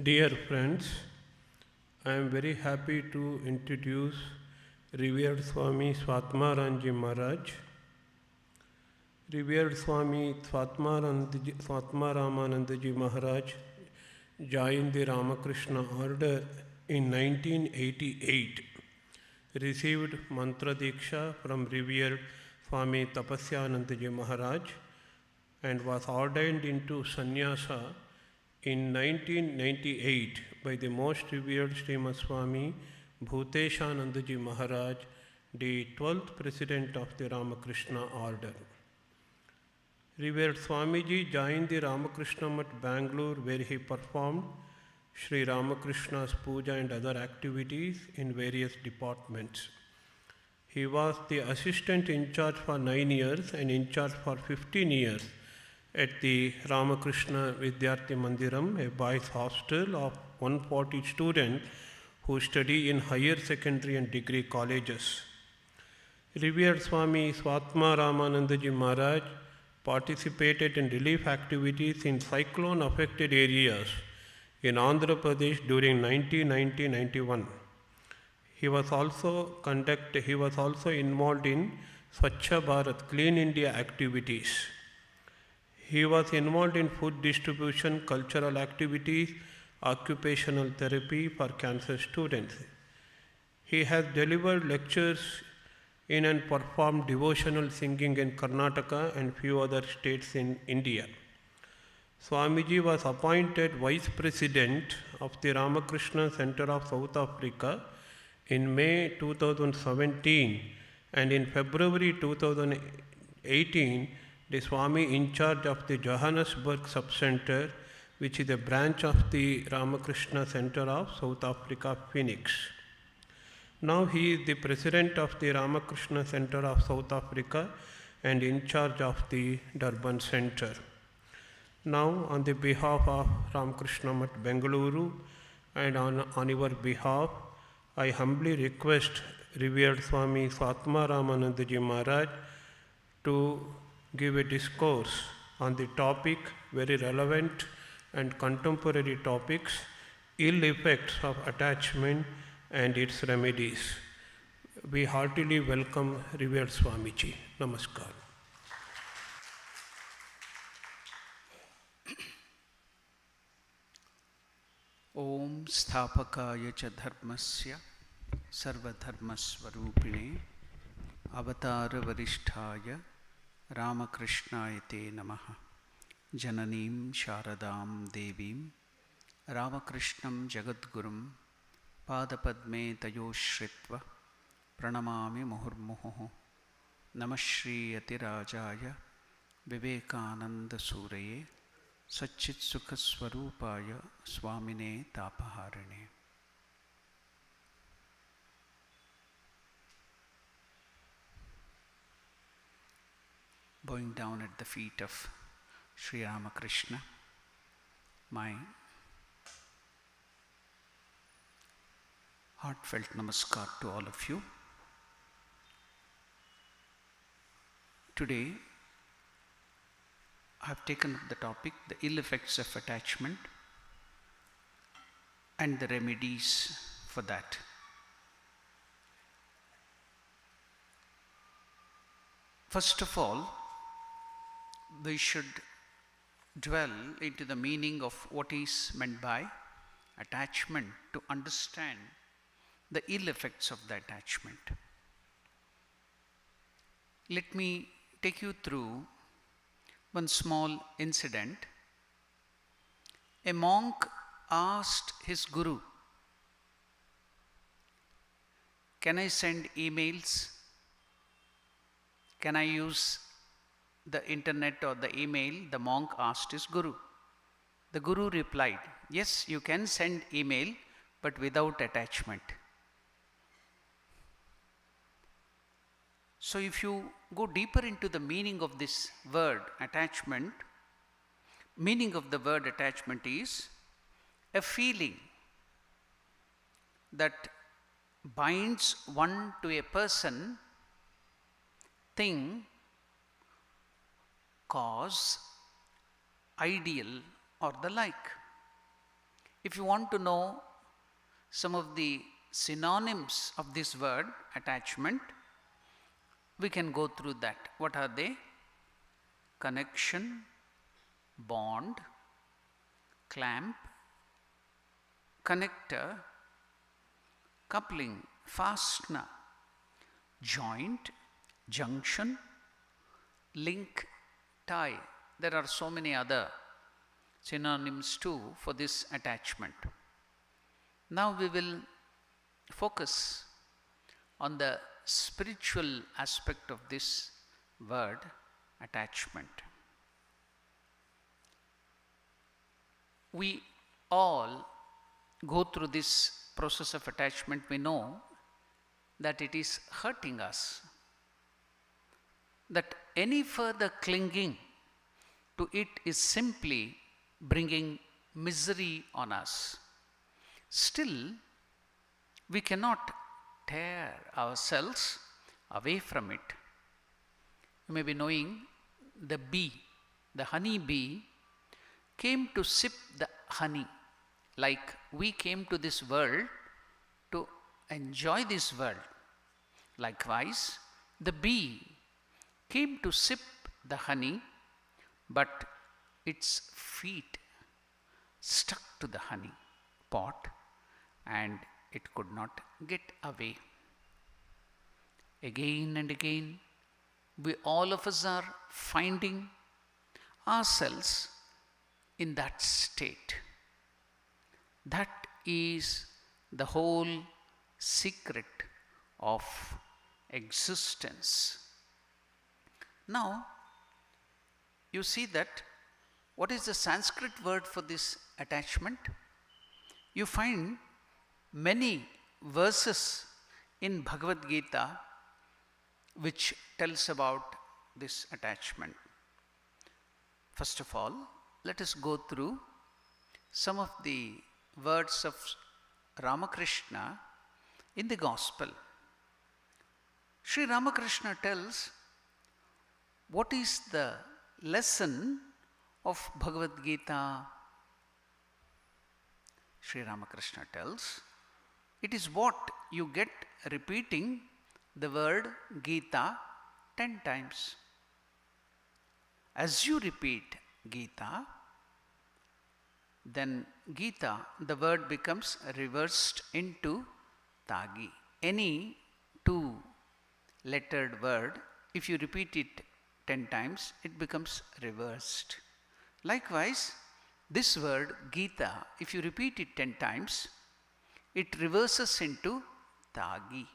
Dear friends, I am very happy to introduce revered Swami Swatmaramanandaji Maharaj. Revered Swami Swatmaramanandaji Maharaj joined the Ramakrishna order in 1988, received Mantra Diksha from revered Swami Tapasyanandaji Maharaj and was ordained into sannyasa in 1998 by the most revered Srimad Swami Bhuteshanandaji Maharaj, the 12th President of the Ramakrishna Order. Revered Swamiji joined the Ramakrishna Mutt, Bangalore, where he performed Sri Ramakrishna's puja and other activities in various departments. He was the assistant in charge for 9 years and in charge for 15 years at the Ramakrishna Vidyarthi Mandiram, a boys' hostel of 140 students who study in higher secondary and degree colleges. Revered Swami Swatmaramanandaji Maharaj participated in relief activities in cyclone-affected areas in Andhra Pradesh during 1990-91. He was also involved in Swachha Bharat, Clean India activities. He was involved in food distribution, cultural activities, occupational therapy for cancer students. He has delivered lectures in and performed devotional singing in Karnataka and few other states in India. Swamiji was appointed Vice President of the Ramakrishna Center of South Africa in May 2017, and in February 2018, the Swami in charge of the Johannesburg Subcenter, which is a branch of the Ramakrishna Center of South Africa, Phoenix. Now he is the President of the Ramakrishna Center of South Africa and in charge of the Durban Center. Now, on the behalf of Ramakrishna Mutt, Bengaluru, and on your behalf, I humbly request revered Swami Swatmaramanandaji Maharaj to give a discourse on the topic, very relevant and contemporary topics, ill effects of attachment and its remedies. We heartily welcome revered Swamiji. Namaskar. Om Sthapakaya cha dharmasya sarvadharmasvarupine avatara varisthaya Ramakrishnaya te namaha Jananim Sharadam Devim Ramakrishnam Jagadgurum Padapadme Tayoshritva Pranamami Muhurmuhu Namashri Atirajaya Vivekananda Suraye Satchit Sukhaswarupaya Swamine Tapaharane. Bowing down at the feet of Sri Ramakrishna, my heartfelt namaskar to all of you. Today, I have taken up the topic, the ill effects of attachment and the remedies for that. First of all, we should dwell into the meaning of what is meant by attachment to understand the ill effects of the attachment. Let me take you through one small incident. A monk asked his guru, "Can I send emails? Can I use the internet or the email?" The monk asked his guru. The guru replied, "Yes, you can send email, but without attachment." So if you go deeper into the meaning of this word attachment, meaning of the word attachment is a feeling that binds one to a person, thing, cause, ideal, or the like. If you want to know some of the synonyms of this word attachment, we can go through that. What are they? Connection, bond, clamp, connector, coupling, fastener, joint, junction, link, tie. There are so many other synonyms too for this attachment. Now we will focus on the spiritual aspect of this word attachment. We all go through this process of attachment. We know that it is hurting us, that any further clinging to it is simply bringing misery on us. Still, we cannot tear ourselves away from it. You may be knowing the bee, the honey bee, came to sip the honey, like we came to this world to enjoy this world. Likewise, the bee came to sip the honey, but its feet stuck to the honey pot and it could not get away. Again and again, we all of us are finding ourselves in that state. That is the whole secret of existence. Now, you see that what is the Sanskrit word for this attachment? You find many verses in Bhagavad Gita which tells about this attachment. First of all, let us go through some of the words of Ramakrishna in the Gospel. Sri Ramakrishna tells what is the lesson of Bhagavad Gita. Sri Ramakrishna tells, it is what you get repeating the word Gita 10 times. As you repeat Gita, then Gita, the word becomes reversed into Tagi. Any two-lettered word, if you repeat it 10 times, it becomes reversed. Likewise, this word Gita, if you repeat it 10 times, it reverses into Tagi.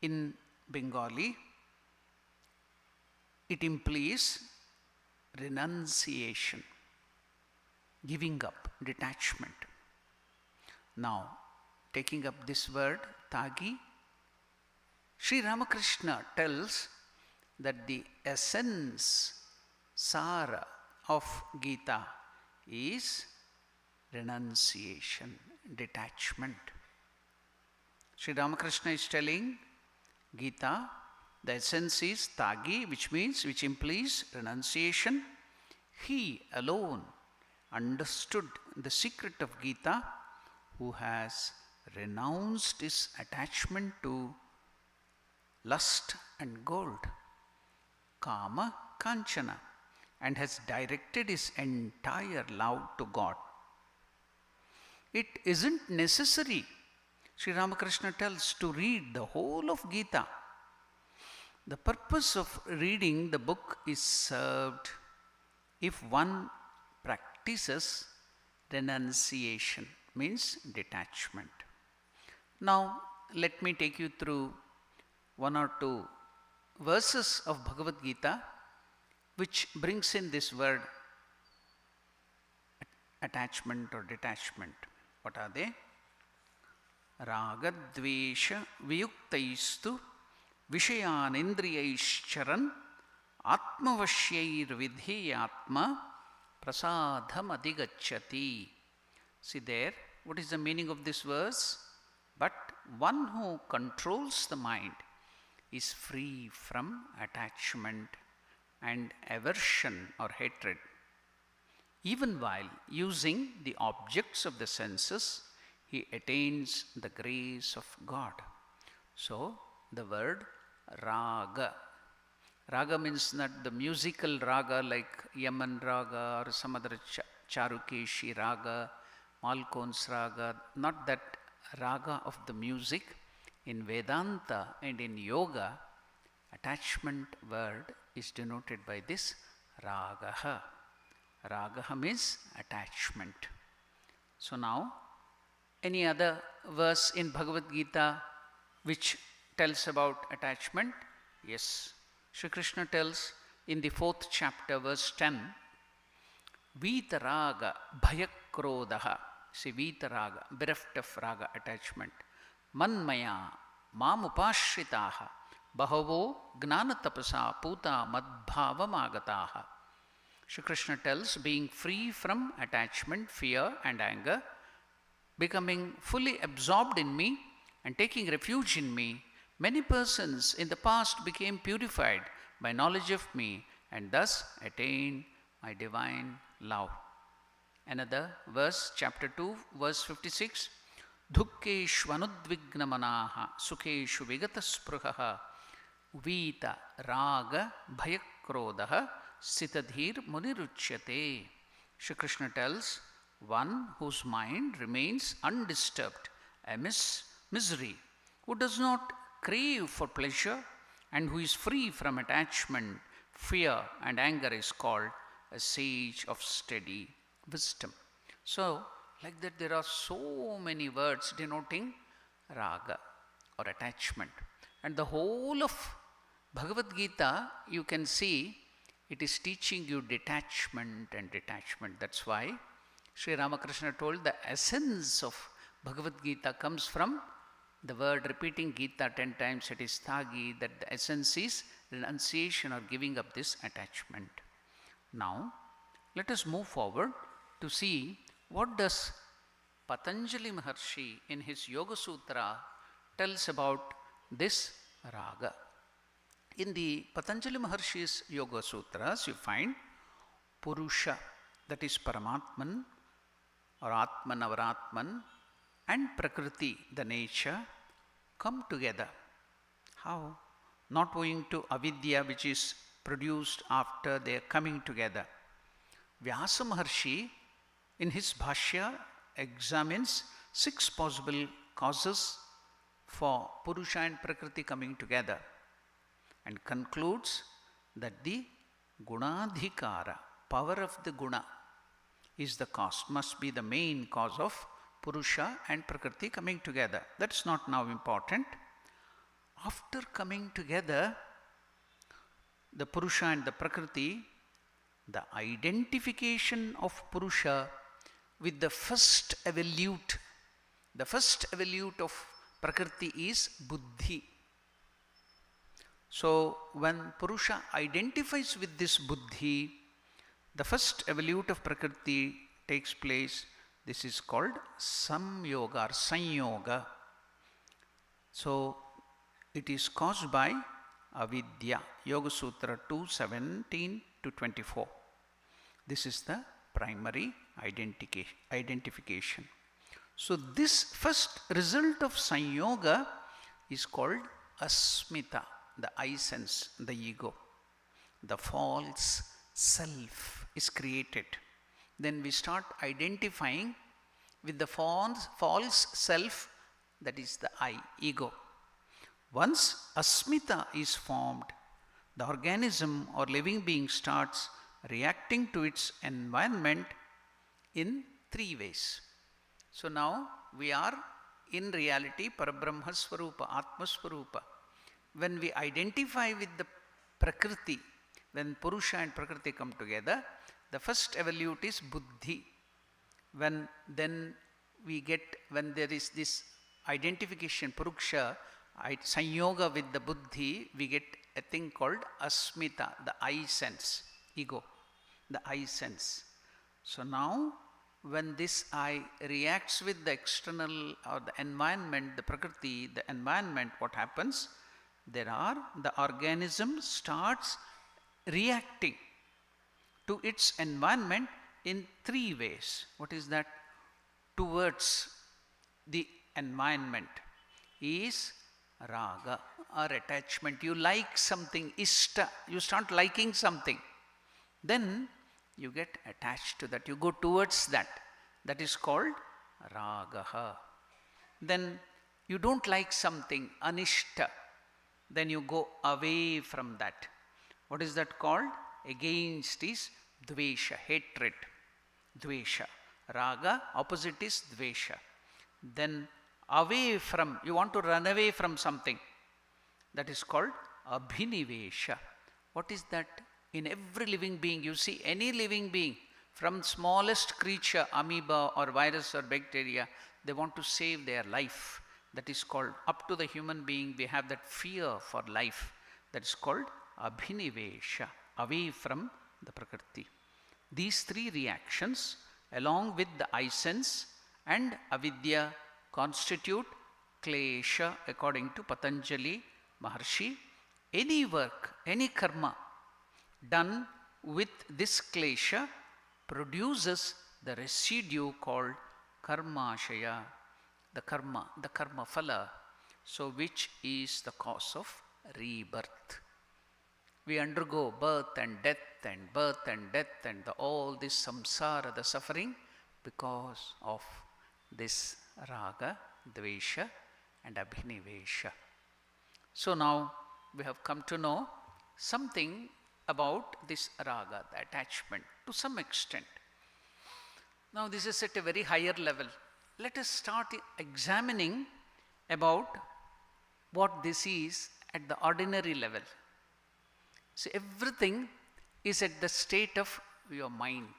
In Bengali, it implies renunciation, giving up, detachment. Now, taking up this word, Tagi, Sri Ramakrishna tells that the essence, Sara of Gita is renunciation, detachment. Sri Ramakrishna is telling Gita, the essence is Tagi, which implies renunciation. He alone understood the secret of Gita, who has renounced his attachment to lust and gold, Kama Kanchana, and has directed his entire love to God. It isn't necessary, Sri Ramakrishna tells, to read the whole of Gita. The purpose of reading the book is served if one practices renunciation, means detachment. Now, let me take you through one or two verses of Bhagavad Gita which brings in this word attachment or detachment. What are they? Ragadvesha viyuktaistu vishayanindriyaischaran atmavashyair vidheyatma prasadham adigacchati. See there, what is the meaning of this verse? But one who controls the mind is free from attachment and aversion or hatred. Even while using the objects of the senses, he attains the grace of God. So, the word raga. Raga means not the musical raga like Yaman raga or some other Charukeshi raga, Malkon's raga, not that raga of the music. In Vedanta and in Yoga, attachment word is denoted by this ragaha. Ragaha means attachment. So now, any other verse in Bhagavad Gita which tells about attachment? Yes. Shri Krishna tells in the 4th chapter, verse 10, Vitaraga bhayakrodaha. See, Vitaraga, bereft of raga, attachment. Manmaya mamupashritaha bahavo gnanatapasa puta madbhavamagataha. Shri Krishna tells, being free from attachment, fear and anger, becoming fully absorbed in me and taking refuge in me, many persons in the past became purified by knowledge of me and thus attained my divine love. Another verse, chapter 2, verse 56. Dukkeshvanudvignamanaha sukheshu vigataspruhaha vita raga bhayakrodaha sitadhir muniruchyate. Shri Krishna tells, one whose mind remains undisturbed amidst misery, who does not crave for pleasure and who is free from attachment, fear and anger is called a sage of steady wisdom. So, like that there are so many words denoting raga or attachment. And the whole of Bhagavad Gita, you can see, it is teaching you detachment and detachment. That's why Sri Ramakrishna told the essence of Bhagavad Gita comes from the word repeating Gita 10 times, it is thagi, that the essence is renunciation or giving up this attachment. Now, let us move forward to see what does Patanjali Maharshi in his Yoga Sutra tells about this raga. In the Patanjali Maharshi's Yoga Sutras, you find Purusha, that is Paramatman or Atman or Atman, and Prakriti, the nature, come together. How? Not owing to avidya which is produced after their coming together. Vyasa Maharshi in his Bhashya examines 6 possible causes for Purusha and Prakriti coming together and concludes that the Gunadhikara, power of the Guna, is the cause, must be the main cause of Purusha and Prakriti coming together. That's not now important. After coming together, the Purusha and the Prakriti, the identification of Purusha with the first evolute of Prakriti is Buddhi. So, when Purusha identifies with this Buddhi, the first evolute of Prakriti takes place. This is called Samyoga or Sanyoga. So, it is caused by avidya. Yoga Sutra 2:17 to 24. This is the primary identification. So, this first result of Sanyoga is called Asmita, the I sense, the ego. The false self is created. Then we start identifying with the false self, that is the I, ego. Once asmita is formed, the organism or living being starts reacting to its environment in 3 ways. So now we are in reality Parabrahma Swarupa, Atma Swarupa. When we identify with the Prakriti, when Purusha and Prakriti come together, the first evolute is Buddhi. When there is this identification, Purusha, Sanyoga with the Buddhi, we get a thing called Asmita, the I sense, ego, the I sense. So now, when this I reacts with the external or the environment, the Prakriti, the environment, what happens? The organism starts reacting to its environment in three ways. What is that? Towards the environment is raga or attachment. You like something, ishta, you start liking something. Then you get attached to that, you go towards that. That is called ragaha. Then you don't like something, anishta. Then you go away from that. What is that called? Against is dvesha, hatred. Dvesha. Raga, opposite is dvesha. Then away from, you want to run away from something. That is called abhinivesha. What is that? In every living being, you see any living being, from smallest creature, amoeba or virus or bacteria, they want to save their life. That is called, up to the human being, we have that fear for life. That is called abhinivesha, away from the prakriti. These three reactions, along with the I sense and avidya, constitute klesha according to Patanjali Maharshi. Any work, any karma done with this klesha produces the residue called karmashaya, the karma phala, so which is the cause of rebirth. We undergo birth and death and birth and death and all this samsara, the suffering, because of this raga, dvesha and abhinivesha. So now we have come to know something about this raga, the attachment, to some extent. Now this is at a very higher level. Let us start examining about what this is at the ordinary level. See, everything is at the state of your mind.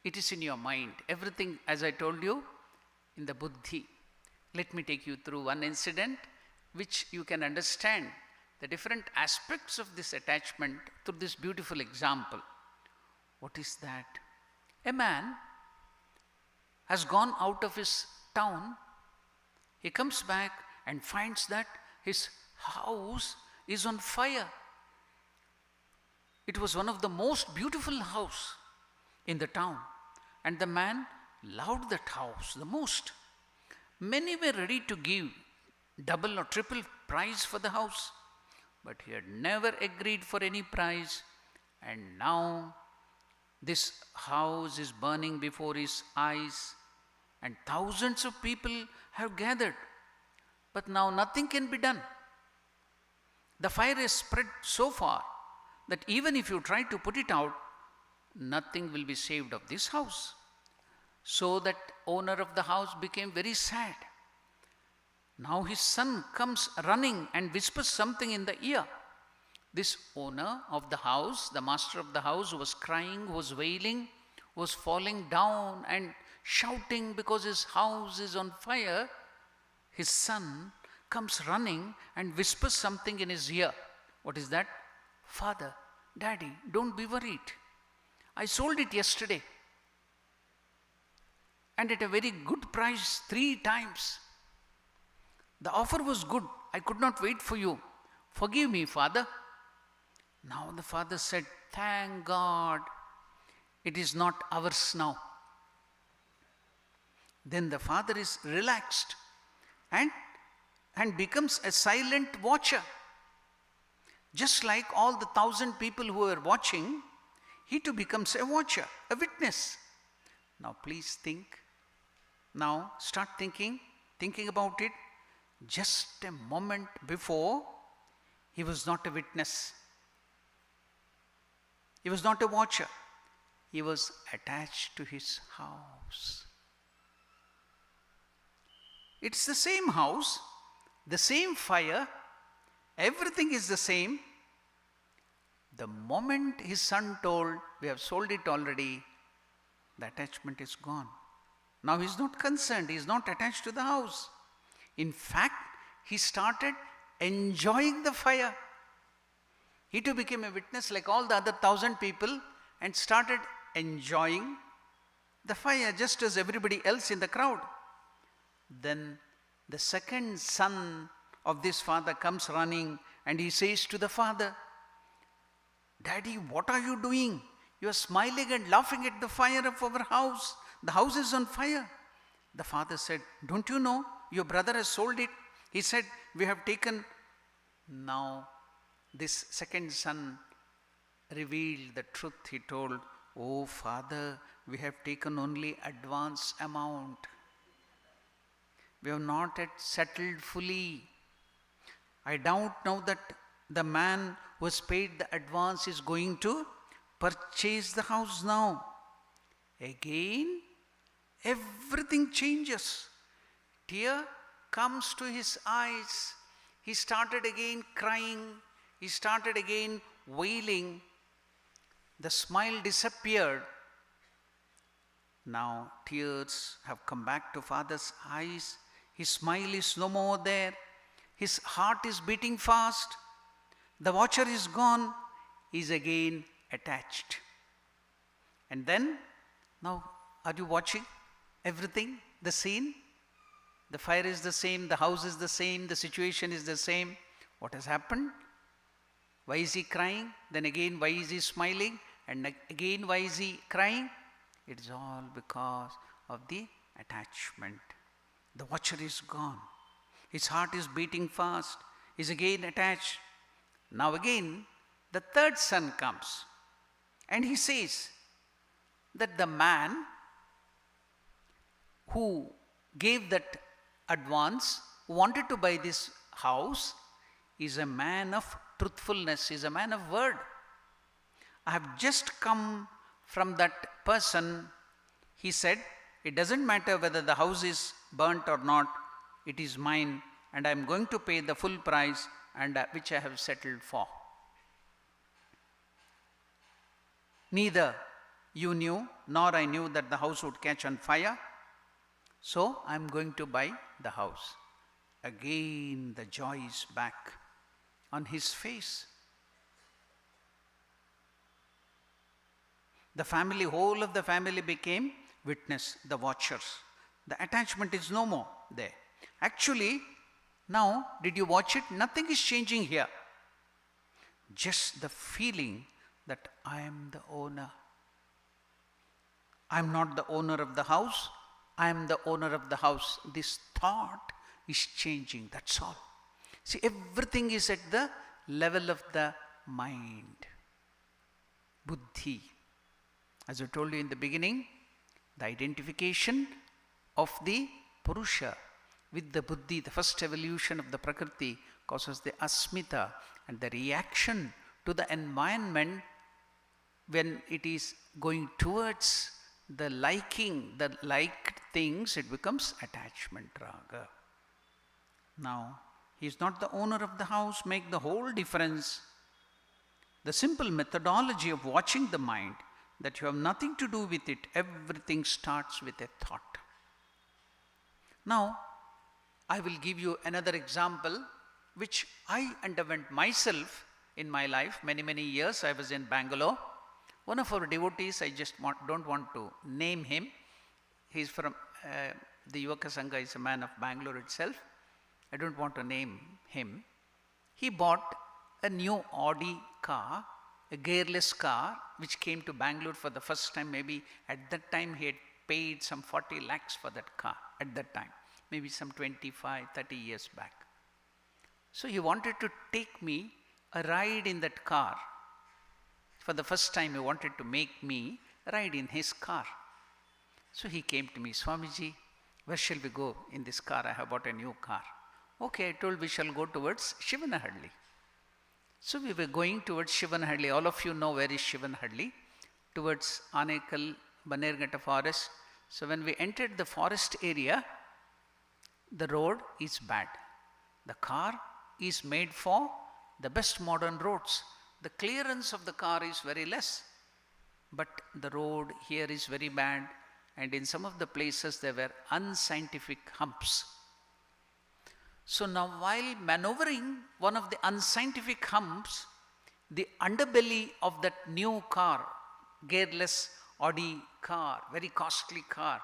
It is in your mind. Everything, as I told you, in the buddhi. Let me take you through one incident which you can understand the different aspects of this attachment through this beautiful example. What is that? A man has gone out of his town. He comes back and finds that his house is on fire. It was one of the most beautiful house in the town, and the man loved that house the most. Many were ready to give double or triple price for the house, but he had never agreed for any price, and now this house is burning before his eyes, and thousands of people have gathered, but now nothing can be done. The fire has spread so far that even if you try to put it out, nothing will be saved of this house. So that owner of the house became very sad. Now his son comes running and whispers something in the ear. This owner of the house, the master of the house, was crying, was wailing, was falling down and shouting because his house is on fire. His son comes running and whispers something in his ear. What is that? Father, Daddy, don't be worried. I sold it yesterday, and at a very good price, 3 times. The offer was good. I could not wait for you. Forgive me, Father. Now the father said, thank God, it is not ours now. Then the father is relaxed and becomes a silent watcher. Just like all the 1,000 people who were watching, he too becomes a watcher, a witness. Now please think. Now start thinking about it. Just a moment before, he was not a witness. He was not a watcher. He was attached to his house. It's the same house, the same fire, everything is the same. The moment his son told, we have sold it already, the attachment is gone. Now he is not concerned, he is not attached to the house. In fact, he started enjoying the fire. He too became a witness like all the other 1,000 people and started enjoying the fire just as everybody else in the crowd. Then the second son of this father comes running and he says to the father, Daddy, what are you doing? You are smiling and laughing at the fire of our house. The house is on fire. The father said, don't you know? Your brother has sold it. He said, we have taken. Now, this second son revealed the truth. He told, oh father, we have taken only advance amount. We have not yet settled fully. I doubt now that the man who has paid the advance is going to purchase the house now. Again, everything changes. Tear comes to his eyes. He started again crying. He started again wailing. The smile disappeared. Now tears have come back to father's eyes. His smile is no more there. His heart is beating fast. The watcher is gone. He is again attached. And then, now are you watching everything? The scene? The fire is the same, the house is the same, the situation is the same. What has happened? Why is he crying? Then again, why is he smiling? And again, why is he crying? It is all because of the attachment. The watcher is gone. His heart is beating fast. He is again attached. Now again, the third son comes. And he says that the man who gave that advance, who wanted to buy this house, is a man of truthfulness, is a man of word. I have just come from that person. He said, it doesn't matter whether the house is burnt or not, it is mine and I am going to pay the full price and which I have settled for. Neither you knew nor I knew that the house would catch on fire. So I am going to buy the house. Again the joy is back on his face. The family, whole of the family became witness, the watchers. The attachment is no more there. Actually, now did you watch it? Nothing is changing here. Just the feeling that I am the owner. I am not the owner of the house. I am the owner of the house. This thought is changing, that's all. See, everything is at the level of the mind. Buddhi. As I told you in the beginning, the identification of the Purusha with the Buddhi, the first evolution of the Prakriti, causes the asmita, and the reaction to the environment when it is going towards the liking, the liked things, it becomes attachment, raga. Now, he is not the owner of the house, make the whole difference. The simple methodology of watching the mind, that you have nothing to do with it, everything starts with a thought. Now, I will give you another example which I underwent myself in my life. Many years I was in Bangalore. One of our devotees, I just don't want to name him. He is from the Yuvaka Sangha, is a man of Bangalore itself. I don't want to name him. He bought a new Audi car, a gearless car, which came to Bangalore for the first time. Maybe at that time he had paid some 40 lakhs for that car at that time. Maybe some 25, 30 years back. So he wanted to take me a ride in that car. For the first time he wanted to make me ride in his car. So he came to me, Swamiji, where shall we go in this car? I have bought a new car. Okay, I told we shall go towards Shivanahalli. So we were going towards Shivanahalli. All of you know where is Shivanahalli. Towards Anekal, Banerghata forest. So when we entered the forest area, the road is bad. The car is made for the best modern roads. The clearance of the car is very less. But the road here is very bad. And in some of the places there were unscientific humps. So now while maneuvering one of the unscientific humps, the underbelly of that new car, gearless Audi car, very costly car,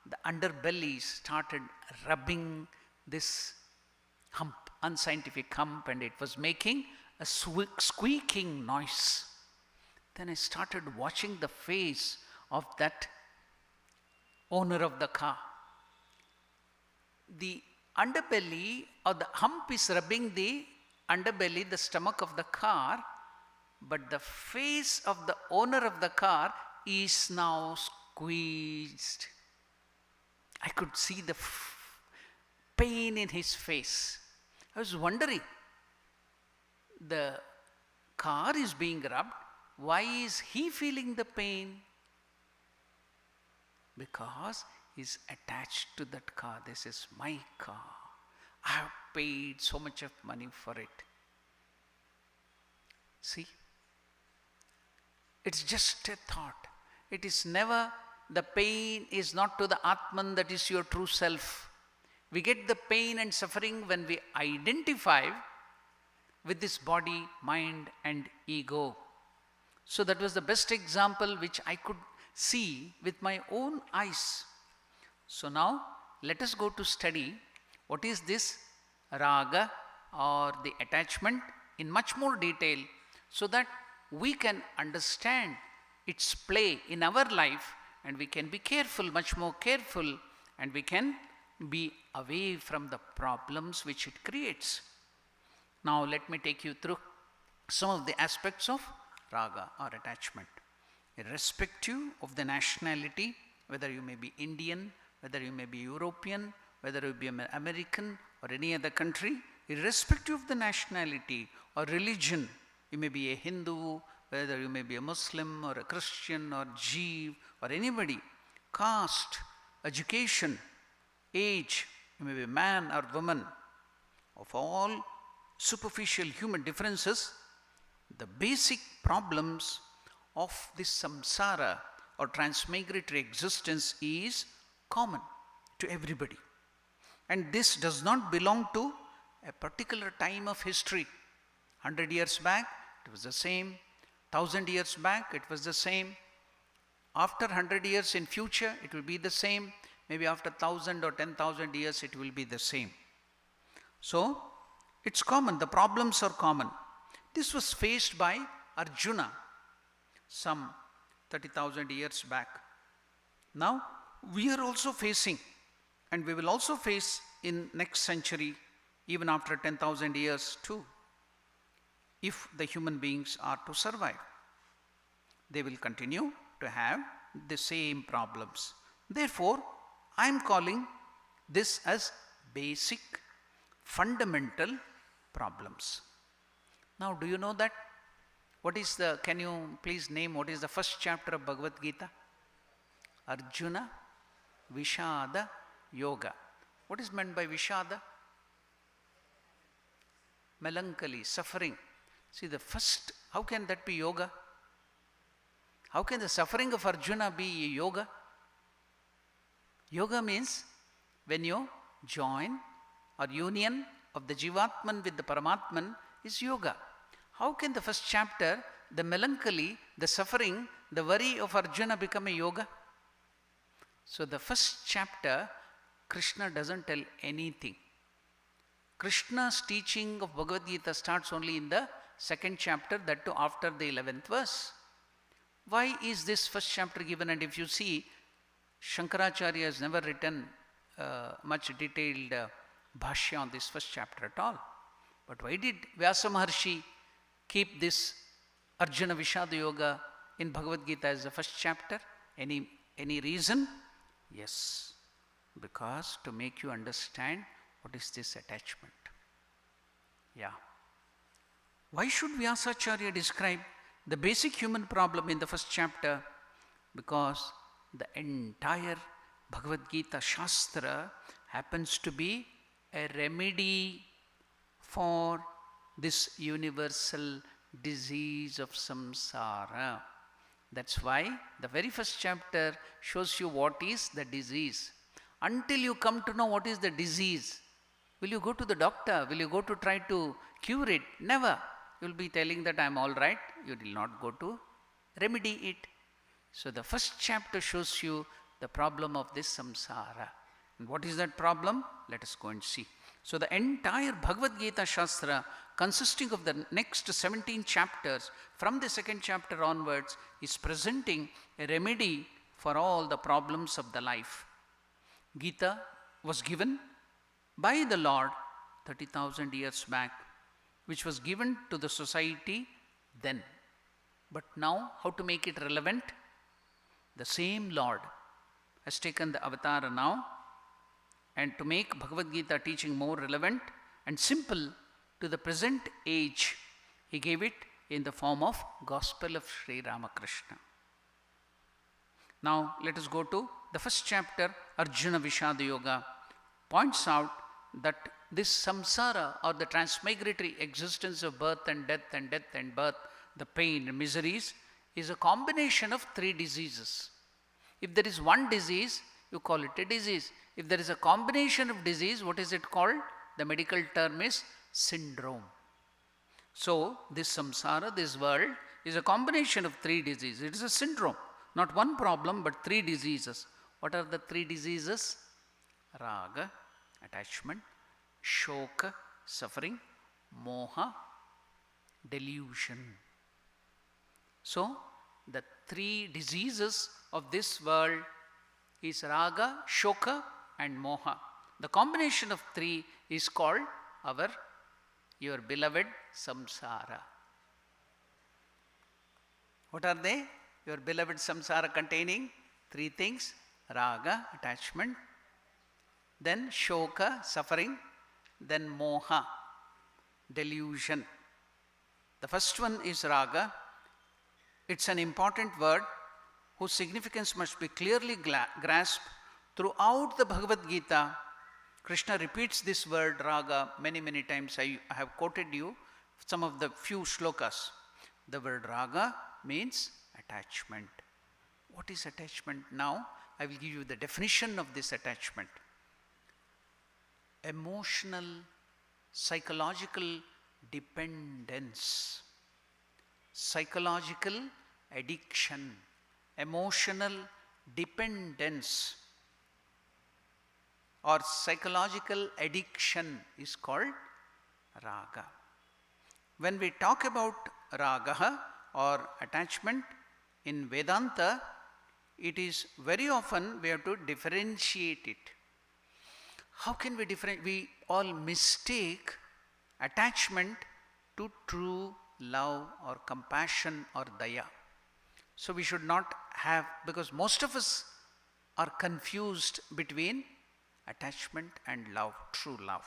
the underbelly started rubbing this hump, unscientific hump, and it was making a squeaking noise. Then I started watching the face of that owner of the car. The underbelly or the hump is rubbing the underbelly, the stomach of the car, but the face of the owner of the car is now squeezed. I could see the pain in his face. I was wondering, the car is being rubbed, why is he feeling the pain? Because he's attached to that car. This is my car. I have paid so much of money for it. See? It's just a thought. It is never, the pain is not to the Atman, that is your true self. We get the pain and suffering when we identify with this body, mind and ego. So that was the best example which I could see with my own eyes. So now let us go to study what is this raga or the attachment in much more detail, so that we can understand its play in our life and we can be careful, much more careful, and we can be away from the problems which it creates. Now let me take you through some of the aspects of raga or attachment. Irrespective of the nationality, whether you may be Indian, whether you may be European, whether you be American or any other country, irrespective of the nationality or religion, you may be a Hindu, whether you may be a Muslim or a Christian or Jew or anybody, caste, education, age, you may be man or woman, of all superficial human differences, the basic problems of this samsara or transmigratory existence is common to everybody. And this does not belong to a particular time of history. 100 years back, it was the same. 1000 years back, it was the same. After 100 years in future, it will be the same. Maybe after 1000 or 10,000 years, it will be the same. So, it's common. The problems are common. This was faced by Arjuna some 30,000 years back. Now, we are also facing, and we will also face in next century, even after 10,000 years too, if the human beings are to survive. They will continue to have the same problems. Therefore, I am calling this as basic, fundamental problems. Now, do you know that? What is the, can you please name what is the first chapter of Bhagavad Gita? Arjuna Vishada Yoga. What is meant by Vishada? Melancholy, suffering. See, the first, how can that be yoga? How can the suffering of Arjuna be yoga? Yoga means when you join or union of the Jivatman with the Paramatman is yoga. How can the first chapter, the melancholy, the suffering, the worry of Arjuna become a yoga? So the first chapter, Krishna doesn't tell anything. Krishna's teaching of Bhagavad Gita starts only in the second chapter, that too after the 11th verse. Why is this first chapter given? And if you see, Shankaracharya has never written much detailed bhashya on this first chapter at all. But why did Vyasa Maharshi keep this Arjuna Vishada Yoga in Bhagavad Gita as the first chapter? Any reason? Yes, because to make you understand what is this attachment. Yeah. Why should Vyasacharya describe the basic human problem in the first chapter? Because the entire Bhagavad Gita Shastra happens to be a remedy for this universal disease of samsara. That's why the very first chapter shows you what is the disease. Until you come to know what is the disease, will you go to the doctor? Will you go to try to cure it? Never. You will be telling that I am all right. You will not go to remedy it. So the first chapter shows you the problem of this samsara. And what is that problem? Let us go and see. So the entire Bhagavad Gita Shastra, consisting of the next 17 chapters, from the second chapter onwards, is presenting a remedy for all the problems of the life. Gita was given by the Lord 30,000 years back, which was given to the society then. But now, how to make it relevant? The same Lord has taken the avatar now, and to make Bhagavad Gita teaching more relevant and simple to the present age, he gave it in the form of Gospel of Sri Ramakrishna. Now let us go to the first chapter. Arjuna Vishada Yoga points out that this samsara, or the transmigratory existence of birth and death and death and birth, the pain and miseries, is a combination of three diseases. If there is one disease, you call it a disease. If there is a combination of disease, what is it called? The medical term is syndrome. So this samsara, this world, is a combination of three diseases. It is a syndrome. Not one problem, but three diseases. What are the three diseases? Raga, attachment; shoka, suffering; moha, delusion. So the three diseases of this world is raga, shoka and moha. The combination of three is called your beloved samsara. What are they? Your beloved samsara containing three things: raga, attachment; then shoka, suffering; then moha, delusion. The first one is raga. It's an important word whose significance must be clearly grasped. Throughout the Bhagavad Gita, Krishna repeats this word raga many times. I have quoted you some of the few shlokas. The word raga means attachment. What is attachment? Now I will give you the definition of this attachment. Emotional, psychological dependence, psychological addiction, emotional dependence or psychological addiction is called raga. When we talk about raga or attachment in Vedanta, it is very often we have to differentiate it. How can we differentiate? We all mistake attachment to true love or compassion or daya. So we should not have, because most of us are confused between attachment and love, true love.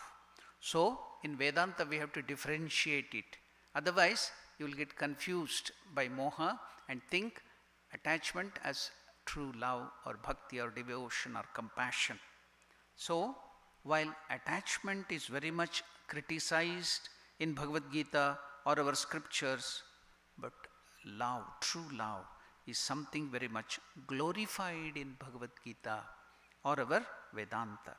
So in Vedanta we have to differentiate it. Otherwise you will get confused by moha and think attachment as true love or bhakti or devotion or compassion. So while attachment is very much criticized in Bhagavad Gita or our scriptures, but love, true love, is something very much glorified in Bhagavad Gita or our Vedanta.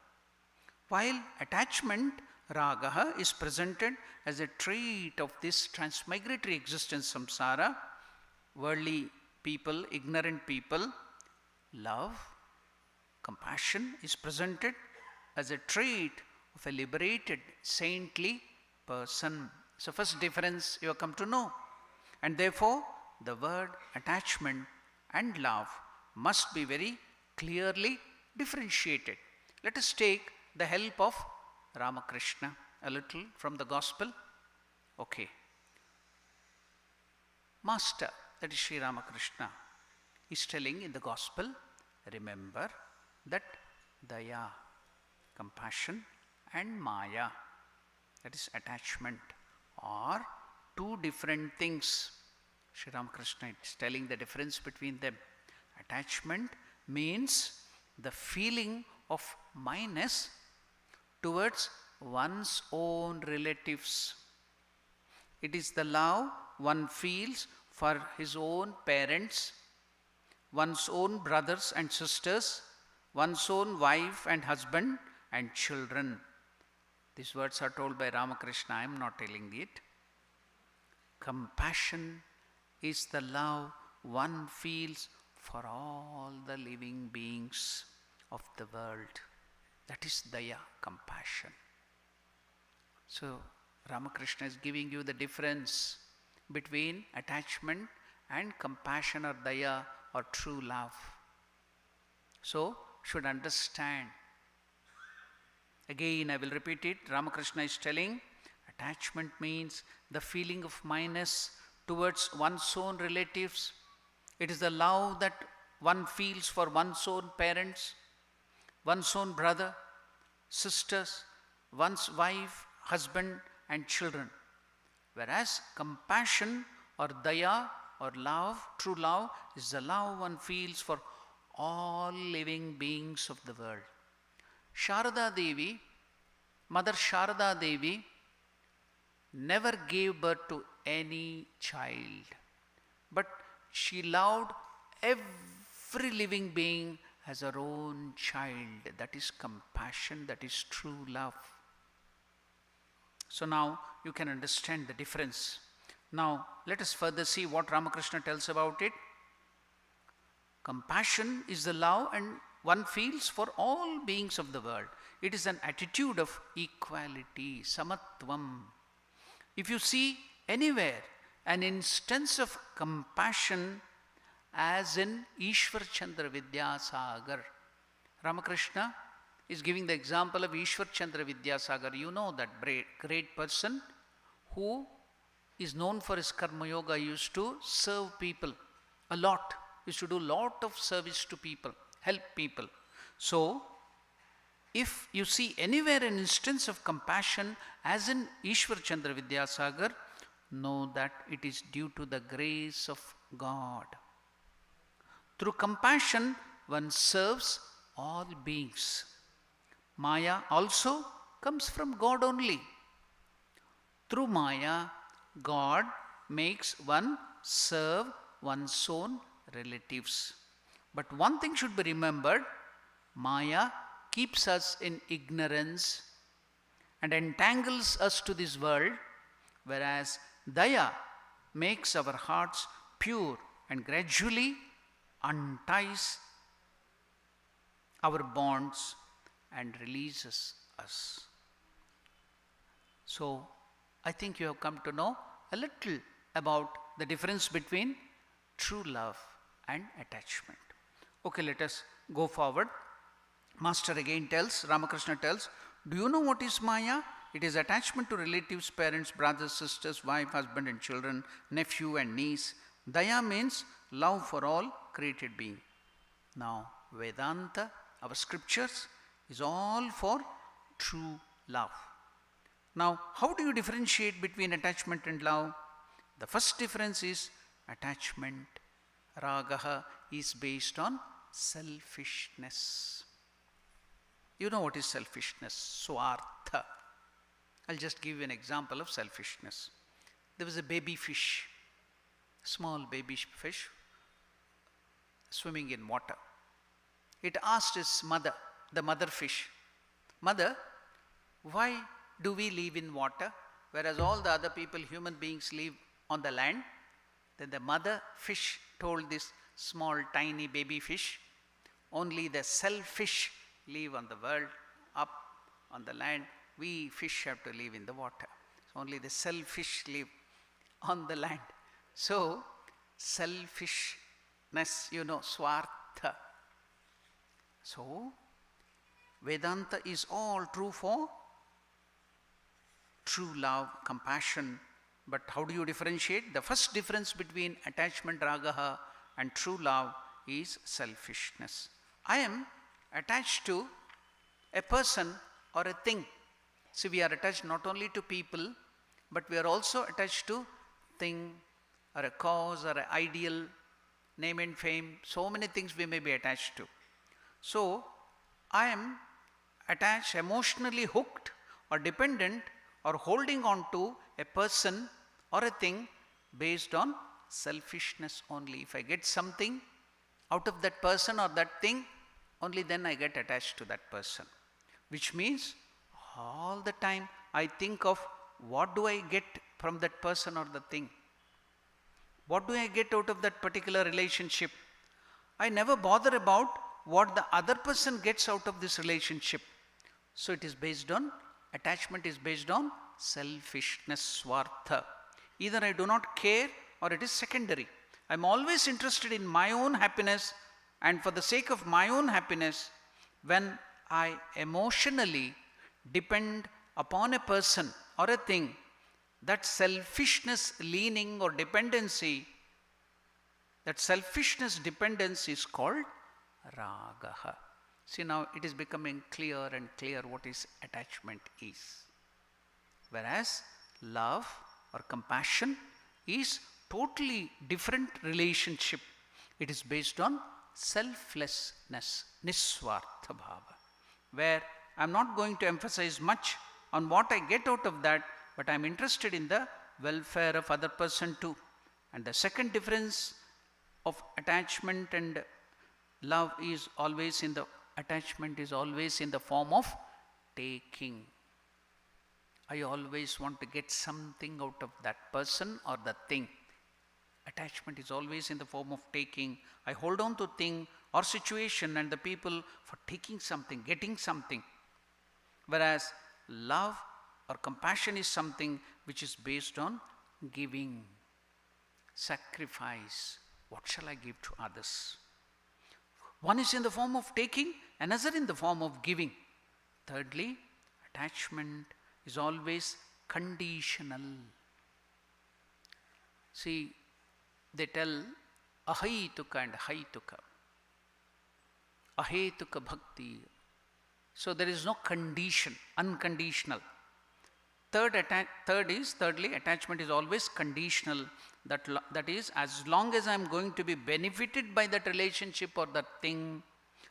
While attachment, raga, is presented as a trait of this transmigratory existence, samsara, worldly people, ignorant people, love, compassion is presented as a trait of a liberated, saintly person. So first difference you have come to know. And therefore, the word attachment and love must be very clearly differentiated. Let us take the help of Ramakrishna a little from the Gospel. Okay. Master, that is Sri Ramakrishna, is telling in the Gospel, remember that daya, compassion, and maya, that is attachment, are two different things. Sri Ramakrishna is telling the difference between them. Attachment means the feeling of minus towards one's own relatives. It is the love one feels for his own parents, one's own brothers and sisters, one's own wife and husband and children. These words are told by Ramakrishna, I am not telling it. Compassion is the love one feels for all the living beings of the world. That is daya, compassion. So Ramakrishna is giving you the difference between attachment and compassion or daya or true love. So should understand. Again I will repeat it. Ramakrishna is telling attachment means the feeling of minus towards one's own relatives. It is the love that one feels for one's own parents, one's own brother, sisters, one's wife, husband and children. Whereas compassion or daya or love, true love, is the love one feels for all living beings of the world. Sharada Devi, Mother Sharada Devi, never gave birth to any child, but she loved every living being as her own child. That is compassion, that is true love. So now you can understand the difference. Now let us further see what Ramakrishna tells about it. Compassion is the love and one feels for all beings of the world. It is an attitude of equality, samatvam. If you see anywhere an instance of compassion, as in Ishwar Chandra Vidyasagar, Ramakrishna is giving the example of Ishwar Chandra Vidyasagar. You know that great person who is known for his karma yoga, used to serve people a lot, used to do lot of service to people, help people. So if you see anywhere an instance of compassion, as in Ishwar Chandra Vidyasagar, know that it is due to the grace of God. Through compassion, one serves all beings. Maya also comes from God only. Through Maya, God makes one serve one's own relatives. But one thing should be remembered, Maya keeps us in ignorance and entangles us to this world, whereas Daya makes our hearts pure and gradually unties our bonds and releases us. So I think you have come to know a little about the difference between true love and attachment. Okay, let us go forward. Master again tells, Ramakrishna tells, do you know what is Maya? It is attachment to relatives, parents, brothers, sisters, wife, husband and children, nephew and niece. Daya means love for all created being. Now Vedanta, our scriptures, is all for true love. Now how do you differentiate between attachment and love? The first difference is attachment, ragaha, is based on selfishness. You know what is selfishness? Swartha. I'll just give you an example of selfishness. There was a baby fish, small baby fish, swimming in water. It asked its mother, the mother fish, Mother, why do we live in water, whereas all the other people, human beings, live on the land? Then the mother fish told this small tiny baby fish, only the selfish live on the world, up on the land. We fish have to live in the water. So only the selfish live on the land. So selfishness, swartha. So Vedanta is all true for true love, compassion. But how do you differentiate? The first difference between attachment, ragaha, and true love is selfishness. I am attached to a person or a thing. See, we are attached not only to people, but we are also attached to thing or a cause or an ideal, name and fame. So many things we may be attached to. So I am attached, emotionally hooked or dependent or holding on to a person or a thing based on selfishness only. If I get something out of that person or that thing, only then I get attached to that person. Which means all the time I think of what do I get from that person or the thing? What do I get out of that particular relationship? I never bother about what the other person gets out of this relationship. So it is based on, attachment is based on selfishness, swartha. Either I do not care or it is secondary. I am always interested in my own happiness, and for the sake of my own happiness, when I emotionally depend upon a person or a thing, that selfishness leaning or dependency, that selfishness dependence is called ragaha. See, now it is becoming clear and clear what is attachment is. Whereas love or compassion is totally different relationship. It is based on selflessness, niswartha bhava, where I am not going to emphasize much on what I get out of that, but I am interested in the welfare of other person too. And the second difference of attachment and love is always in the attachment is always in the form of taking. I always want to get something out of that person or the thing. Attachment is always in the form of taking. I hold on to thing or situation and the people for taking something, getting something. Whereas love or compassion is something which is based on giving, sacrifice. What shall I give to others? One is in the form of taking, another in the form of giving. Thirdly, attachment is always conditional. See, they tell ahaituka and haituka. Ahetuka bhakti. So there is no condition, unconditional. Thirdly, attachment is always conditional. That is, as long as I am going to be benefited by that relationship or that thing,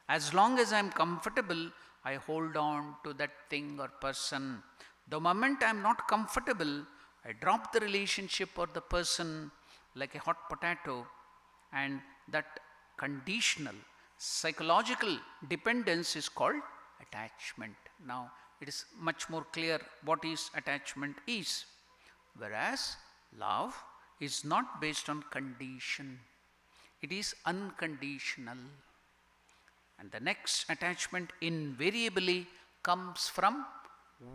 as long as I am comfortable, I hold on to that thing or person. The moment I am not comfortable, I drop the relationship or the person like a hot potato, and that conditional psychological dependence is called attachment. Now, it is much more clear what is attachment is. Whereas love is not based on condition. It is unconditional. And the next attachment invariably comes from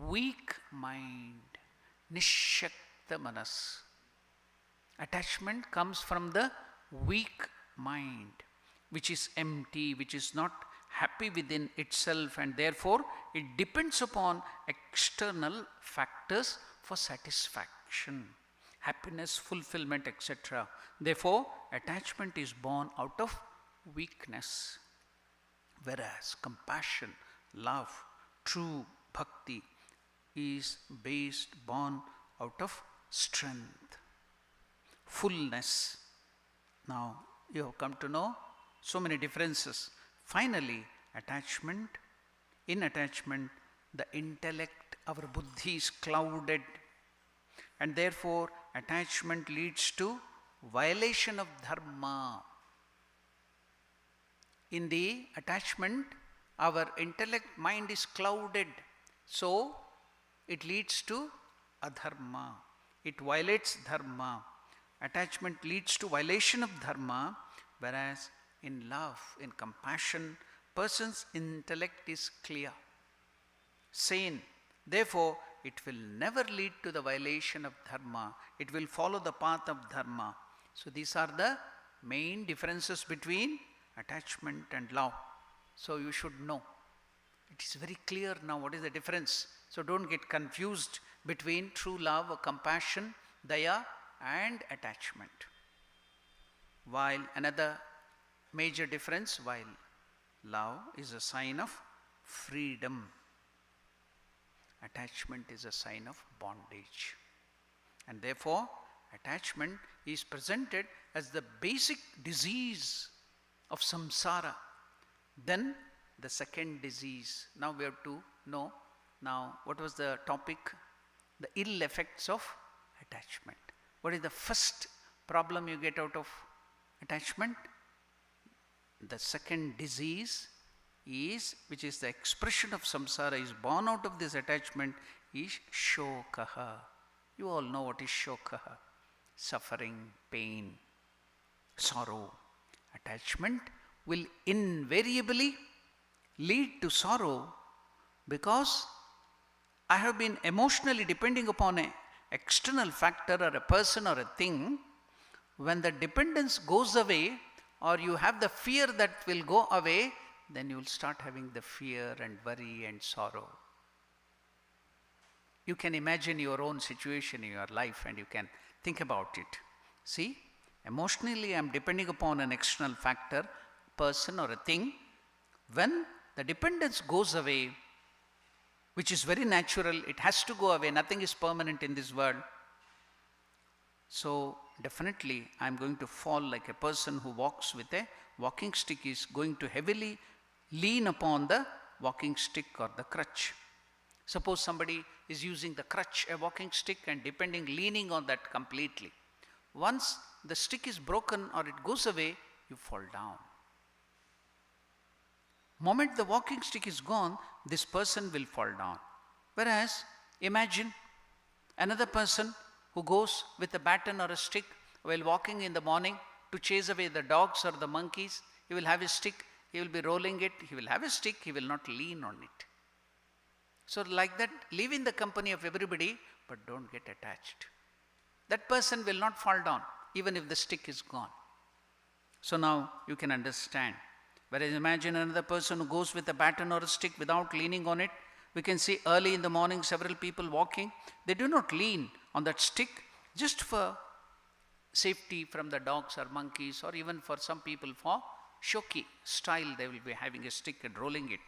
weak mind, nishakta manas. Attachment comes from the weak mind, which is empty, which is not happy within itself, and therefore it depends upon external factors for satisfaction, happiness, fulfillment, etc. Therefore, attachment is born out of weakness. Whereas compassion, love, true bhakti is born out of strength, fullness. Now, you have come to know so many differences. Finally, in attachment, the intellect, our buddhi is clouded, and therefore attachment leads to violation of dharma. In the attachment, our intellect, mind is clouded, so it leads to adharma. It violates dharma. Attachment leads to violation of dharma, whereas in love, in compassion, person's intellect is clear, sane. Therefore, it will never lead to the violation of dharma. It will follow the path of dharma. So these are the main differences between attachment and love. So you should know. It is very clear now what is the difference. So don't get confused between true love or compassion, daya and attachment. While another major difference, while love is a sign of freedom, attachment is a sign of bondage. And therefore, attachment is presented as the basic disease of samsara. Then the second disease. Now we have to know, now what was the topic? The ill effects of attachment. What is the first problem you get out of attachment? The second disease is, which is the expression of samsara, is born out of this attachment, is shokaha. You all know what is shokaha. Suffering, pain, sorrow. Attachment will invariably lead to sorrow because I have been emotionally depending upon an external factor or a person or a thing, when the dependence goes away or you have the fear that will go away, then you will start having the fear and worry and sorrow. You can imagine your own situation in your life and you can think about it. See, emotionally I am depending upon an external factor, person or a thing. When the dependence goes away, which is very natural, it has to go away, nothing is permanent in this world. So definitely I am going to fall like a person who walks with a walking stick is going to heavily lean upon the walking stick or the crutch. Suppose somebody is using the crutch, a walking stick, and leaning on that completely. Once the stick is broken or it goes away, you fall down. Moment the walking stick is gone, this person will fall down. Whereas, imagine another person who goes with a baton or a stick while walking in the morning to chase away the dogs or the monkeys. He will have a stick, he will be rolling it, he will have a stick, he will not lean on it. So like that, live in the company of everybody, but don't get attached. That person will not fall down, even if the stick is gone. So now you can understand. Whereas imagine another person who goes with a baton or a stick without leaning on it. We can see early in the morning several people walking. They do not lean on that stick just for safety from the dogs or monkeys, or even for some people for shoki style. They will be having a stick and rolling it.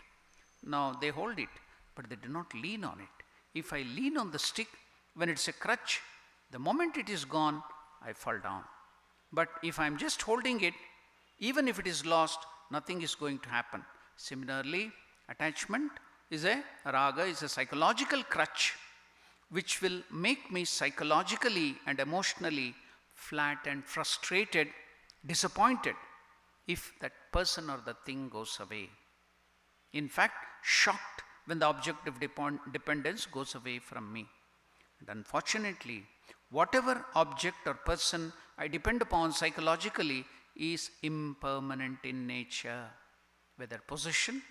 Now they hold it, but they do not lean on it. If I lean on the stick when it's a crutch, the moment it is gone, I fall down. But if I am just holding it, even if it is lost, nothing is going to happen. Similarly, attachment is a raga, is a psychological crutch which will make me psychologically and emotionally flat and frustrated, disappointed if that person or the thing goes away. In fact, shocked when the object of dependence goes away from me. And unfortunately, whatever object or person I depend upon psychologically is impermanent in nature, whether possession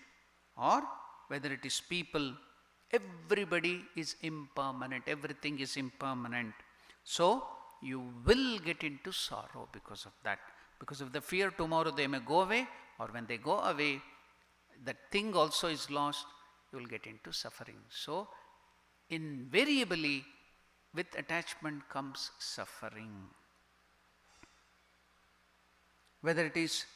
or whether it is people. Everybody is impermanent, everything is impermanent. So you will get into sorrow because of that, because of the fear tomorrow they may go away, or when they go away, that thing also is lost, you will get into suffering. So invariably with attachment comes suffering. Whether it is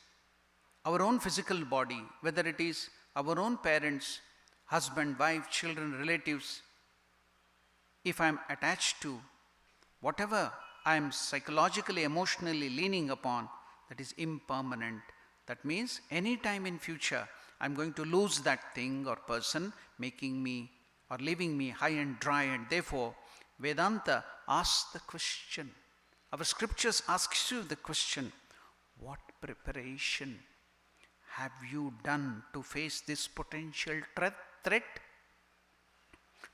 our own physical body, whether it is our own parents, husband, wife, children, relatives, if I am attached to whatever I am psychologically, emotionally leaning upon, that is impermanent. That means any time in future I am going to lose that thing or person, making me or leaving me high and dry. And therefore Vedanta asks the question, our scriptures asks you the question, what preparation have you done to face this potential threat?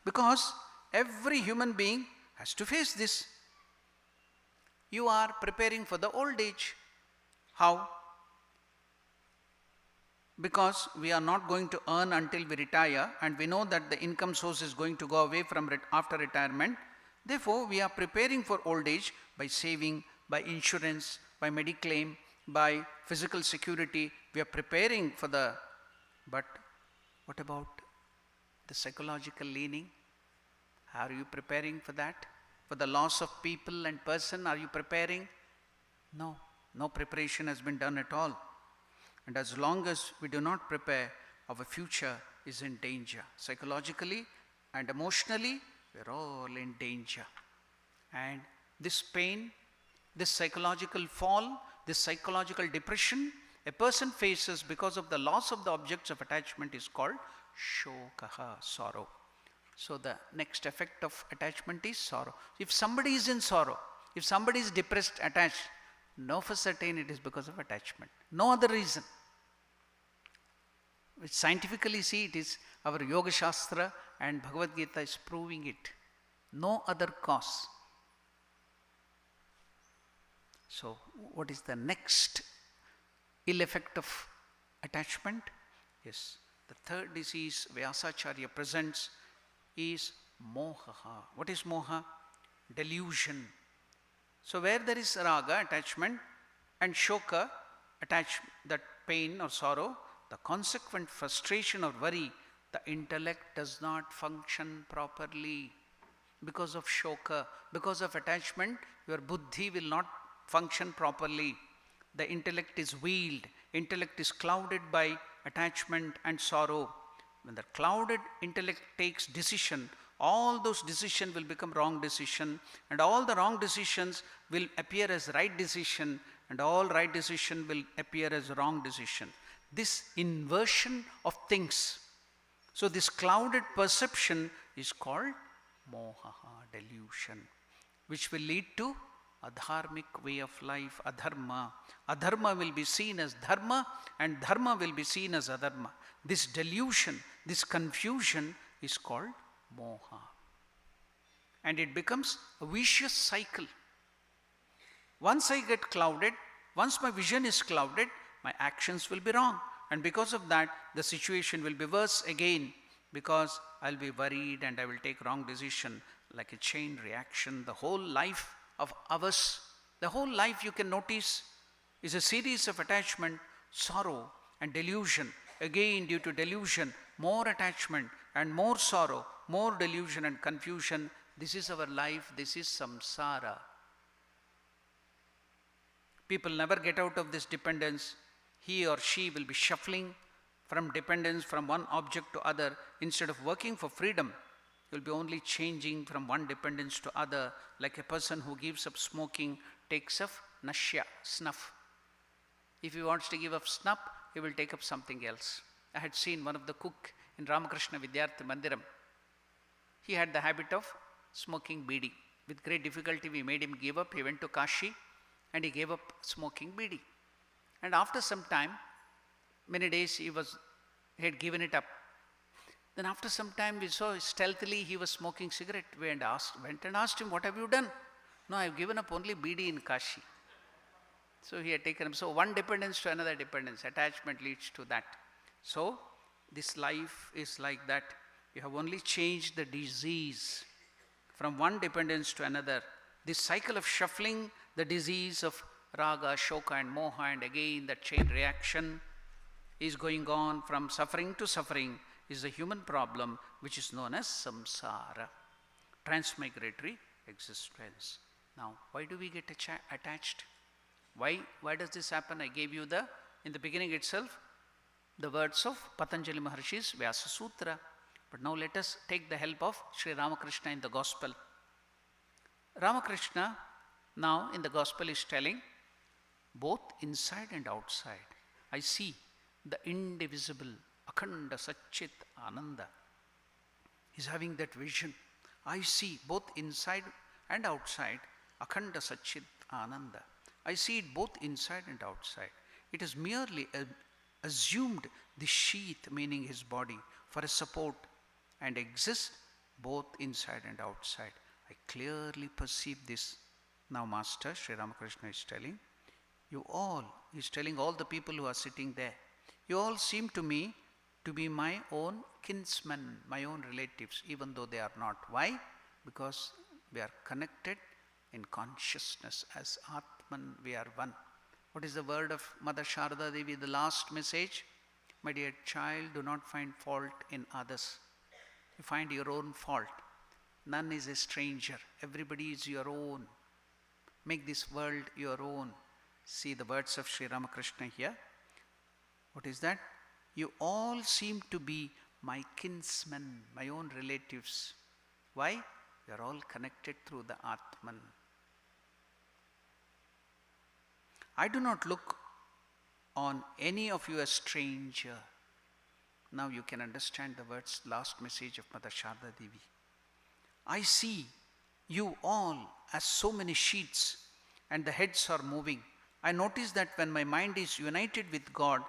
Because every human being has to face this. You are preparing for the old age. How? Because we are not going to earn until we retire, and we know that the income source is going to go away from after retirement. Therefore, we are preparing for old age by saving, by insurance, by mediclaim, by physical security. We are preparing for the, but what about the psychological leaning? Are you preparing for that? For the loss of people and person, are you preparing? No, no preparation has been done at all. And as long as we do not prepare, our future is in danger. Psychologically and emotionally, we are all in danger. And this pain, this psychological fall, this psychological depression a person faces because of the loss of the objects of attachment is called shokaha, sorrow. So the next effect of attachment is sorrow. If somebody is in sorrow, if somebody is depressed, attached, know for certain it is because of attachment. No other reason. Which scientifically see, it is our Yoga Shastra and Bhagavad Gita is proving it. No other cause. So what is the next ill effect of attachment? Yes, the third disease Vyasacharya presents is moha. What is moha? Delusion. So where there is raga, attachment, and shoka, that pain or sorrow, the consequent frustration or worry, the intellect does not function properly because of shoka, because of attachment. Your buddhi will not function properly. The intellect is veiled, intellect is clouded by attachment and sorrow. When the clouded intellect takes decision, all those decisions will become wrong decision, and all the wrong decisions will appear as right decision, and all right decision will appear as wrong decision. This inversion of things, so this clouded perception is called moha, delusion, which will lead to adharmic way of life, adharma. Adharma will be seen as dharma, and dharma will be seen as adharma. This delusion, this confusion is called moha. And it becomes a vicious cycle. Once I get clouded, once my vision is clouded, my actions will be wrong. And because of that, the situation will be worse again, because I'll be worried and I will take wrong decision, like a chain reaction. The whole life of ours, the whole life you can notice is a series of attachment, sorrow and delusion. Again, due to delusion, more attachment and more sorrow, more delusion and confusion. This is our life, this is samsara. People never get out of this dependence. He or she will be shuffling from dependence from one object to other. Instead of working for freedom, you will be only changing from one dependence to other, like a person who gives up smoking takes up nashya, snuff. If he wants to give up snuff, he will take up something else. I had seen one of the cook in Ramakrishna Vidyartha Mandiram. He had the habit of smoking bidi. With great difficulty we made him give up. He went to Kashi and he gave up smoking bidi. And after some time, many days he had given it up. Then after some time we saw stealthily he was smoking cigarette. We went and asked him, what have you done? No, I have given up only bidi in Kashi. So he had taken up. So one dependence to another dependence. Attachment leads to that. So this life is like that. You have only changed the disease from one dependence to another. This cycle of shuffling the disease of raga, shoka and moha, and again that chain reaction is going on from suffering to suffering, is a human problem which is known as samsara, transmigratory existence. Now, why do we get attached? Why does this happen? I gave you in the beginning itself, the words of Patanjali Maharshi's Vyasa Sutra. But now let us take the help of Sri Ramakrishna in the Gospel. Ramakrishna now in the Gospel is telling, both inside and outside, I see the indivisible, akhanda, satchit, ananda. He's having that vision. I see both inside and outside, akhanda, satchit, ananda. I see it both inside and outside. It is merely assumed the sheath, meaning his body, for a support, and exists both inside and outside. I clearly perceive this. Now Master Sri Ramakrishna is telling, you all, he's telling all the people who are sitting there, you all seem to me to be my own kinsmen, my own relatives, even though they are not. Why? Because we are connected in consciousness. As Atman, we are one. What is the word of Mother Sharda Devi, the last message? My dear child, do not find fault in others. You find your own fault. None is a stranger. Everybody is your own. Make this world your own. See the words of Sri Ramakrishna here. What is that? You all seem to be my kinsmen, my own relatives. Why? We are all connected through the Atman. I do not look on any of you as stranger. Now you can understand the words, last message of Mother Sharda Devi. I see you all as so many sheets and the heads are moving. I notice that when my mind is united with God,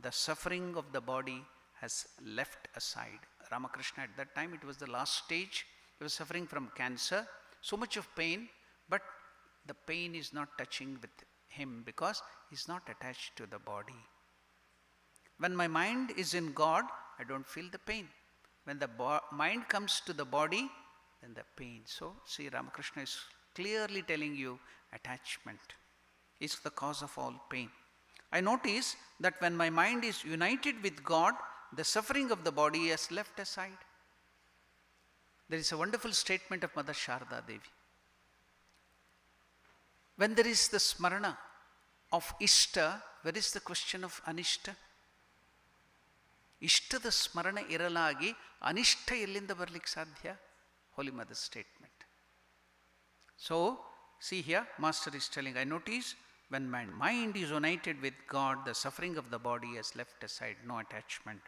the suffering of the body has left aside. Ramakrishna at that time, it was the last stage. He was suffering from cancer, so much of pain, but the pain is not touching with him because he is not attached to the body. When my mind is in God, I don't feel the pain. When the mind comes to the body, then the pain. So, Sri Ramakrishna is clearly telling you attachment is the cause of all pain. I notice that when my mind is united with God, the suffering of the body is left aside. There is a wonderful statement of Mother Sharda Devi. When there is the smarana of Ishta, where is the question of Anishta? Ishtada smarana iralagi, Anishta ellinda barlik sadhya? Holy Mother's statement. So, see here, Master is telling, I notice when my mind is united with God, the suffering of the body is left aside, no attachment.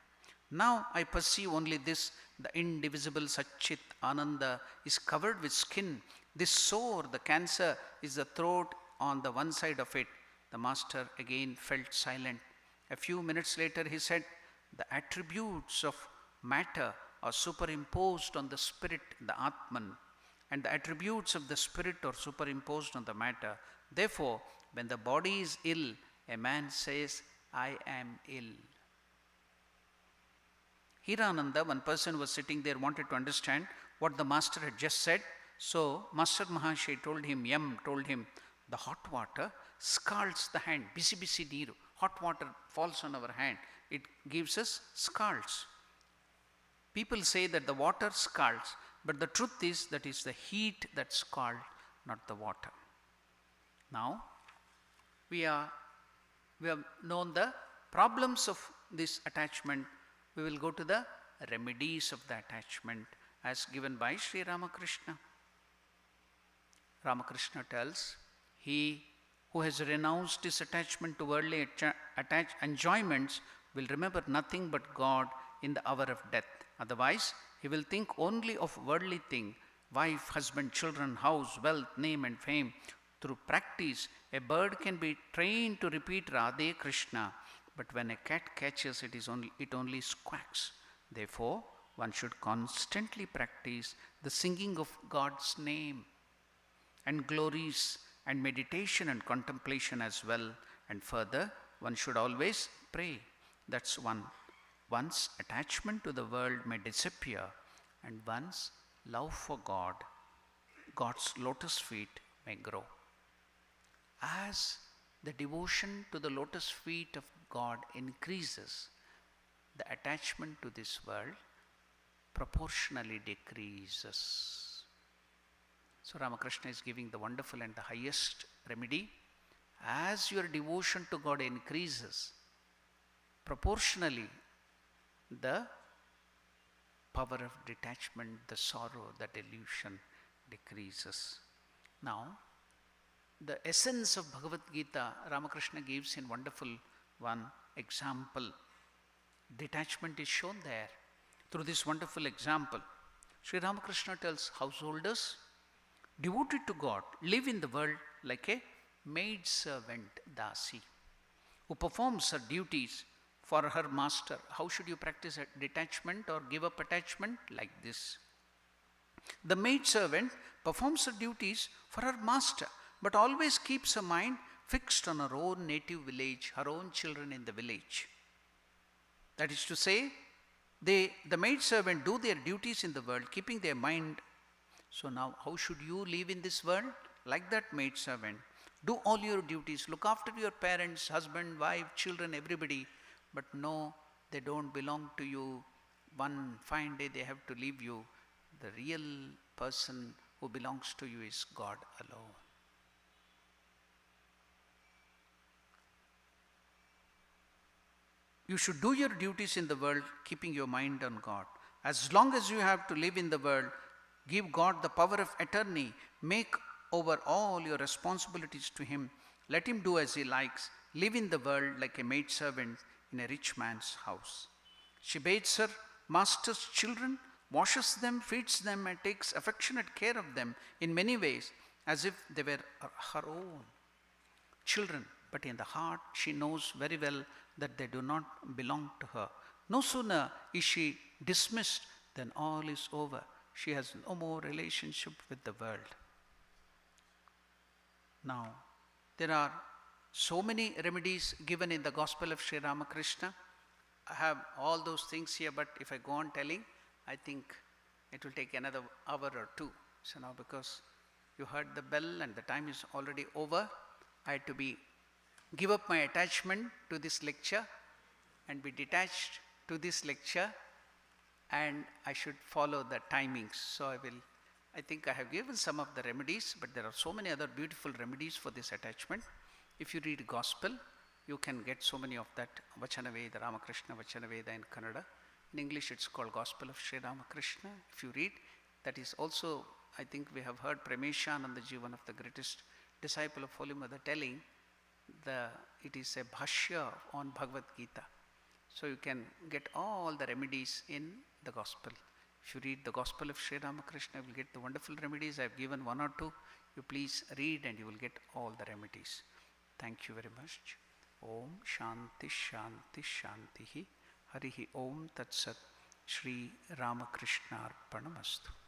Now I perceive only this, the indivisible Satchit Ananda is covered with skin. This sore, the cancer, is the throat on the one side of it. The Master again felt silent. A few minutes later he said, the attributes of matter are superimposed on the spirit, the Atman, and the attributes of the spirit are superimposed on the matter. Therefore, when the body is ill, a man says, I am ill. Hirananda, one person was sitting there, wanted to understand what the Master had just said. So, Master Mahashay told him, the hot water scalds the hand. Bisi bisi neeru. Hot water falls on our hand. It gives us scalds. People say that the water scalds, but the truth is that it's the heat that scalds, not the water. Now, we have known the problems of this attachment. We will go to the remedies of the attachment as given by Sri Ramakrishna. Ramakrishna tells, he who has renounced his attachment to worldly enjoyments will remember nothing but God in the hour of death. Otherwise, he will think only of worldly things, wife, husband, children, house, wealth, name and fame. Through practice, a bird can be trained to repeat Radhe Krishna, but when a cat catches it, it only squawks. Therefore, one should constantly practice the singing of God's name and glories and meditation and contemplation as well. And further, one should always pray. That's one. One's attachment to the world may disappear and one's love for God, God's lotus feet, may grow. As the devotion to the lotus feet of God increases, the attachment to this world proportionally decreases. So Ramakrishna is giving the wonderful and the highest remedy. As your devotion to God increases, proportionally the power of detachment, the sorrow, the delusion decreases. Now, the essence of Bhagavad Gita, Ramakrishna gives in wonderful one example. Detachment is shown there through this wonderful example. Sri Ramakrishna tells householders, devoted to God, live in the world like a maid servant, Dasi, who performs her duties for her master. How should you practice a detachment or give up attachment? Like this. The maid servant performs her duties for her master, but always keeps her mind fixed on her own native village, her own children in the village. That is to say, the maid servant do their duties in the world, keeping their mind. So now, how should you live in this world? Like that maid servant. Do all your duties, look after your parents, husband, wife, children, everybody. But no, they don't belong to you. One fine day they have to leave you. The real person who belongs to you is God alone. You should do your duties in the world, keeping your mind on God. As long as you have to live in the world, give God the power of attorney. Make over all your responsibilities to Him. Let Him do as He likes. Live in the world like a maidservant in a rich man's house. She bathes her master's children, washes them, feeds them, and takes affectionate care of them in many ways, as if they were her own children. But in the heart, she knows very well that they do not belong to her. No sooner is she dismissed than all is over. She has no more relationship with the world. Now, there are so many remedies given in the Gospel of Sri Ramakrishna. I have all those things here, but if I go on telling, I think It will take another hour or two. So now because you heard the bell and the time is already over, I had to give up my attachment to this lecture and be detached to this lecture, and I should follow the timings. So I think I have given some of the remedies, but there are so many other beautiful remedies for this attachment. If you read Gospel, you can get so many of that. Vachanaveda, Ramakrishna Vachanaveda in Kannada. In English, it's called Gospel of Sri Ramakrishna. If you read, that is also, I think we have heard Premeshanandaji, one of the greatest disciple of Holy Mother, telling it is a bhashya on Bhagavad Gita. So you can get all the remedies in the Gospel. If you read the Gospel of Sri Ramakrishna, you will get the wonderful remedies. I have given one or two. You please read and you will get all the remedies. Thank you very much. Om Shanti Shanti Shantihi Harihi Om Tat Sat Shri Ramakrishna Arpanamastu.